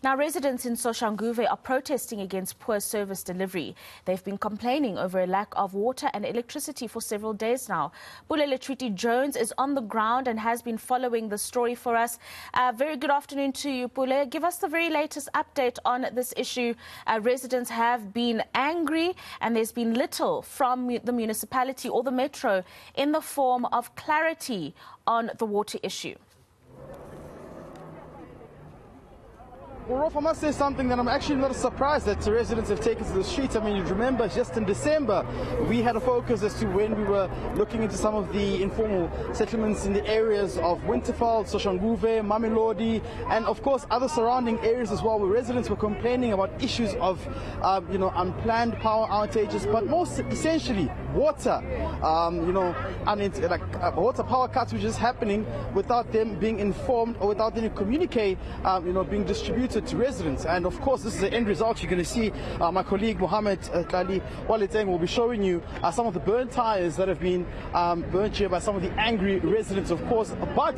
Now, residents in Soshanguve are protesting against poor service delivery. They've been complaining over a lack of water and electricity for several days now. Pule Letshwiti-Jones is on the ground and has been following the story for us. Very good afternoon to you, Pule. Give us the very latest update on this issue. Residents have been angry and there's been little from the municipality or the metro in the form of clarity on the water issue. Well, Rolf, I must say something that I'm actually not surprised that the residents have taken to the streets. I mean, you remember just in December, we had a focus as to when we were looking into some of the informal settlements in the areas of Winterfell, Soshanguve, Mamelodi, and of course other surrounding areas as well, where residents were complaining about issues of, unplanned power outages, but most essentially water, water power cuts which is happening without them being informed or without any communique, being distributed to residents. And of course, this is the end result. You're going to see my colleague Mohammed Tlali Waleteng will be showing you some of the burnt tires that have been burnt here by some of the angry residents, of course. But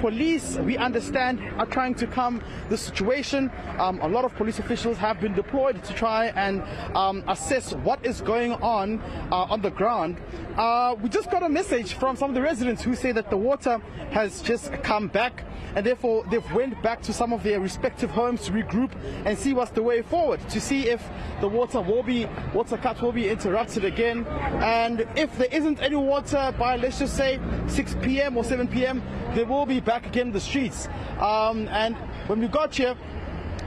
police, we understand, are trying to calm the situation. A lot of police officials have been deployed to try and assess what is going on the ground. We just got a message from some of the residents who say that the water has just come back, and therefore they've went back to some of their respective homes to regroup and see what's the way forward, to see if the water cuts will be interrupted again. And if there isn't any water by, let's just say, 6 p.m. or 7 p.m, they will be back again in the streets. And when we got here,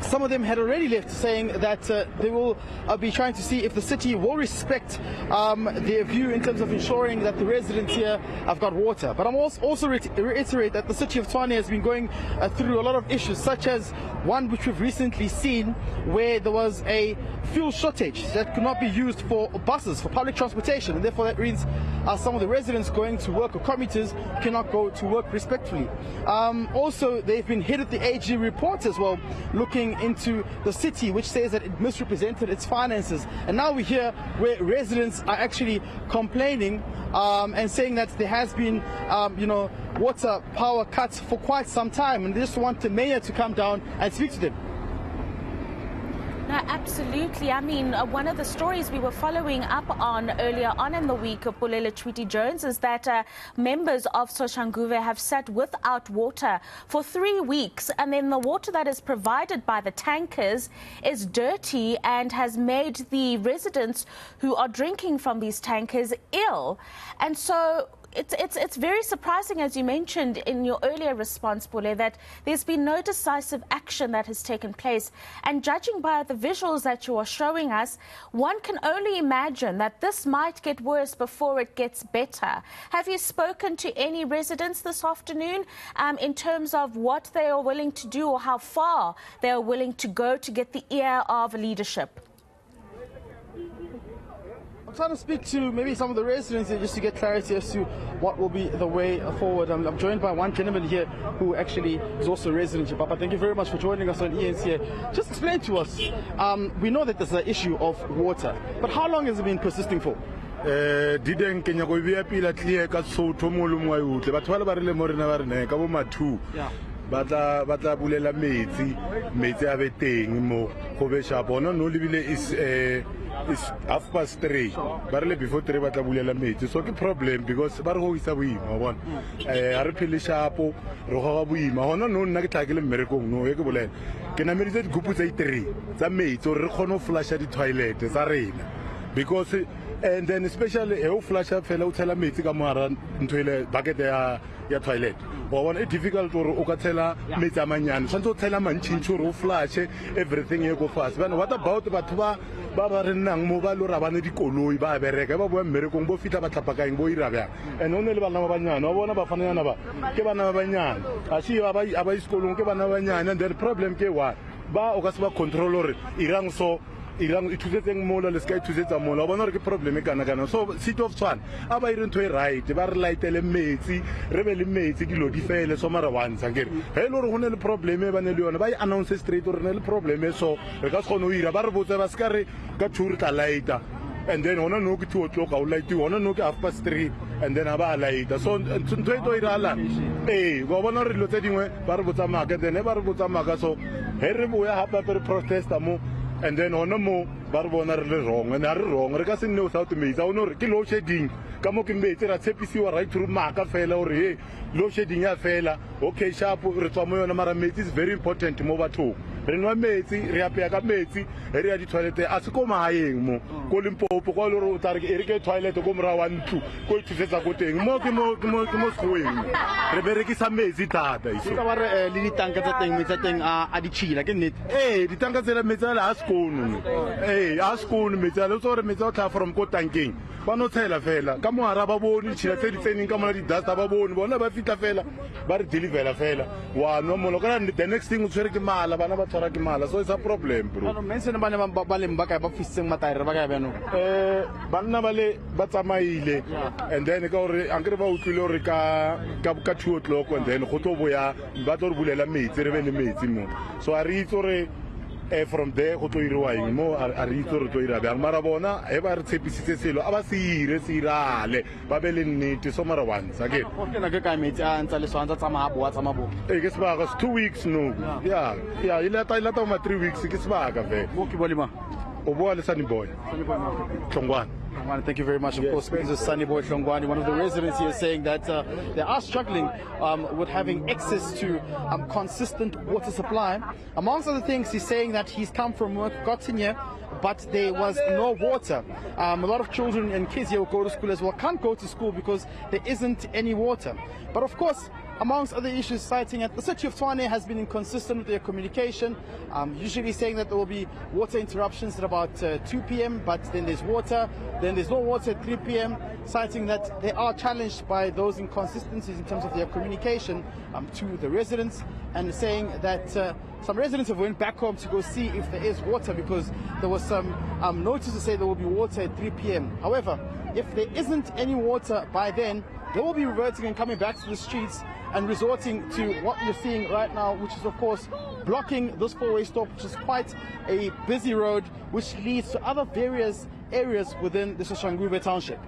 some of them had already left, saying that they will be trying to see if the city will respect their view in terms of ensuring that the residents here have got water. But I'm also reiterate that the city of Tshwane has been going through a lot of issues, such as one which we've recently seen, where there was a fuel shortage that could not be used for buses, for public transportation, and therefore that means some of the residents going to work or commuters cannot go to work respectfully. Also, they've been hit at the AG report as well, looking into the city, which says that it misrepresented its finances. And now we're here where residents are actually complaining and saying that there has been, water power cuts for quite some time, and they just want the mayor to come down and speak to them. No, absolutely. I mean, one of the stories we were following up on earlier on in the week of Pule Letshwiti-Jones is that members of Soshanguve have sat without water for 3 weeks, and then the water that is provided by the tankers is dirty and has made the residents who are drinking from these tankers ill. And so it's very surprising, as you mentioned in your earlier response, Pule, that there's been no decisive action that has taken place. And judging by the visuals that you are showing us, one can only imagine that this might get worse before it gets better. Have you spoken to any residents this afternoon in terms of what they are willing to do or how far they are willing to go to get the ear of leadership? I'm trying to speak to maybe some of the residents here just to get clarity as to what will be the way forward. I'm joined by one gentleman here who actually is also a resident here. Papa, thank you very much for joining us on eNCA. Just explain to us, we know that there's an issue of water, but how long has it been persisting for? Batla bulela metsi a be teng mo go be sharp ona no lebile is 3:30 ba re before 3 batla bulela metsi, so ke problem because ba re go isa boima bona a re phele sharp re go ga boima hona no nna ke tlhakele mmerekong no e ke bolela ke nameritse digupu tsa 3 tsa metsi re kgone go flusha di toilet tsa rena, because and then especially e o flush up fela o tshela metsi ka moara nthoile bucket ya toilet wa bona it's difficult gore o ka tshela metsi a manyane, tshwantse o tshela mantšhintši gore o flush everything e go fast. But what about batho ba re nnang mo ba lo ra bane dikoloi ba bereka ba boa mmerekong bo fitla ba tlhapa kaeng bo ira bjang, and o ne le bana ba banyane wa bona ba fananyana ba ke bana ba banyane a se ba isekolong ke bana ba banyane. And the problem ke what ba o ka se ba control gore irang so irang ithusetseng mola le ska ithusetsa mola bona re ke problem e kana. So city of Tshwane a ba ire ntho e right, ba re lightele metsi re be le metsi dilo di fele so mara once ngere he lo re gone le problem e ba ne le yona ba I announce straight re ne le problem so re ka se gone o ira ba re botse ba ska re ka thuri tla lighta, and then hona no ke 2 o'clock a o light hona no ke 3:30 and then aba later. So ntho e tlo irala go bona re lo tse dingwe ba re botsa maka, then ba re botsa maka, so he re boya hapa re protesta mo, and then ona mo ba re bona re le wrong, and are wrong re ka se nne without metsi. O no re ke load shedding ka mo ke metsi ra tshepisiwa right through maka fela ore he load shedding ya fela. Okay sharp re tswa mo yona, mara metsi is very important mo bathong. Re nwa metsi, re apeya ka metsi, re ya di toilet a se ko mahaeng mo ko Limpopo ko lo re tsare ke ke toilet ko mora 1 2 ko thusetsa ko teng mo ke mo skoeng re berekisa metsi tata iso ka ba re le ditanka tsa teng metsi teng a di chila ke nnete. Ditanka tsela metsi a skono a skono metsi a lo tsore metsi o tla from ko tankeng ba no tshela fela ka mo hara ba bone tshila tse di tseneng ka mona di dust ba bone bona ba fitla fela ba re deliver fela wa no mo lo ka the next thing o tshwere ke mala bana ba tshwara ke mala, so it's a problem bro. No mense ne bana ba le mbaka ba fisitseng mataere ba ka ya bano banna ba le ba tsamaile, and then ka gore ankere ba utlwile gore ka 2 o'clock, and then go tlo boya ba tlo re bulela metsi re be le metsi mo, so a re itse gore from there go tlo iriwa eng mo a re itse gore tlo ira bjang, mara bona e ba re tshepisitse selo a ba se irale ba be le nnete. So mara once again ke na ke ka metsi a ntsa le swantsa tsa mahabo a tsa mabo ke sebaka 2 weeks no yeah ilata ma 3 weeks ke sebaka ve mo ke bolima o boa le Sunny Boy Hlongwane. Thank you very much. Of course, speaking to Sunny Boy Hlongwane, one of the residents here, saying that they are struggling with having access to consistent water supply. Amongst other things, he's saying that he's come from work, got in here, but there was no water. A lot of children and kids here will go to school as well, can't go to school because there isn't any water. But of course, amongst other issues, citing that the city of Tshwane has been inconsistent with their communication, usually saying that there will be water interruptions at about 2 p.m, but then there's water, then there's no water at 3 p.m, citing that they are challenged by those inconsistencies in terms of their communication to the residents, and saying that some residents have went back home to go see if there is water because there was some notice to say there will be water at 3 p.m. However, if there isn't any water by then, they will be reverting and coming back to the streets and resorting to what we're seeing right now, which is of course blocking this four-way stop, which is quite a busy road which leads to other various areas within the Soshanguve township.